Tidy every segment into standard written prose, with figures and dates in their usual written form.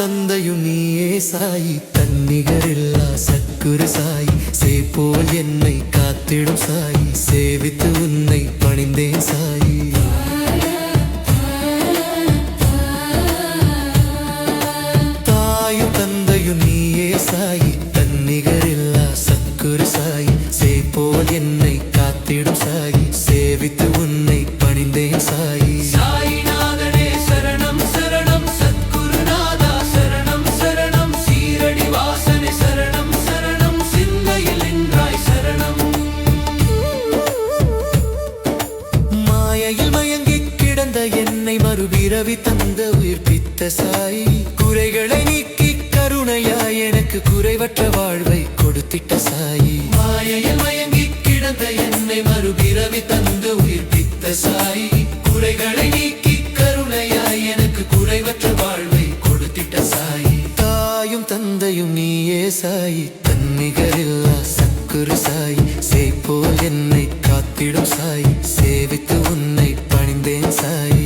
தந்தையும் நீயே சாயி, தன்னிகரில்லா சத்குரு சாயி, சேப்போல் என்னை காத்திடும் சாயி, சேவித்து உன்னை பணிந்தேன் சாயி. தாயும் தந்தையும் நீயே சாயி, தன்னிகரில்லா சத்குரு சாயி, சேப்போல் என்னை காத்திடும் சாயி, சேவித்து உன்னை பணிந்தேன் சாயி. என்னை மறுபிறவி தந்த உயிர்ப்பித்த சாயி, குறைகளை நீக்கி கருணையாய் எனக்கு குறைவற்ற வாழ்வை கொடுத்திட்ட சாயி. மாயையில் மயங்கி கிடந்த என்னை மறுபிறவி தந்த உயிர்ப்பித்த சாயி, குறைகளை நீக்கி கருணையாய் எனக்கு குறைவற்ற வாழ்வை கொடுத்திட்ட சாயி. தாயும் தந்தையும் நீயே சாயி, தன்னிகரில்லா சத்குரு சாயி, சேப்போல் என்னை காத்திடும் சாயி, சேவித்து உன்னை பணிந்தேன் சாயி.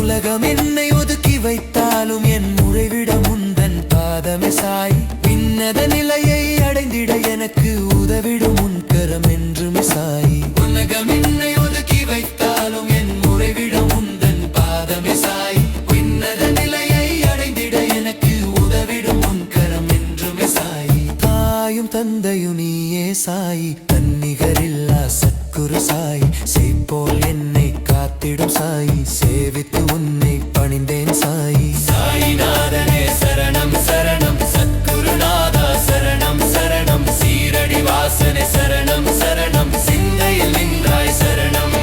உலகம் என்னை ஒதுக்கி வைத்தாலும் என் முறைவிட முந்தன் பாதமே சாய், பின்னத நிலையை அடைந்திட எனக்கு உதவிடும் முன்கரம் என்றுமே சாய். உலகம் என்னை ஒதுக்கி வைத்தாலும் என் முறைவிட முந்தன் பாதமே சாய், பின்னத நிலையை அடைந்திட எனக்கு உதவிடும் முன்கரம் என்றுமே சாய். தாயும் தந்தையும் நீயே சாய், தன்னிகரில்லா சத்குரு சாய், சேப்போல் என்னை காத்திடும் சாய், சேவித்து உன்னை பணிந்தேன் சாய். சாயிநாதனே சரணம் சரணம், சத்குருநாதா சரணம் சரணம், சீரடி வாசனே சரணம் சரணம், சிந்தையில் நின்றாய் சரணம்.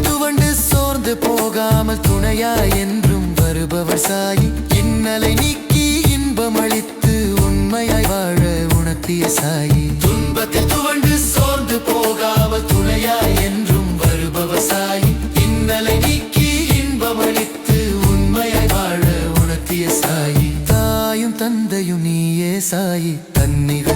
துவண்டு சோர்ந்து போகாமல் துணையா என்றும் வருபவர் சாயி, இன்னலை நீக்கி இன்பம் அளித்து உண்மையாய் வாழ உணர்த்திய சாயி. துன்பத்தில் துவண்டு சோர்ந்து போகாமல் துணையா என்றும் வருபவர் சாயி, இன்னலை நீக்கி இன்பம் அளித்து உண்மையாய் வாழ உணர்த்திய சாயி. தாயும் தந்தையும் நீயே சாயி, தன்னிகரில்லா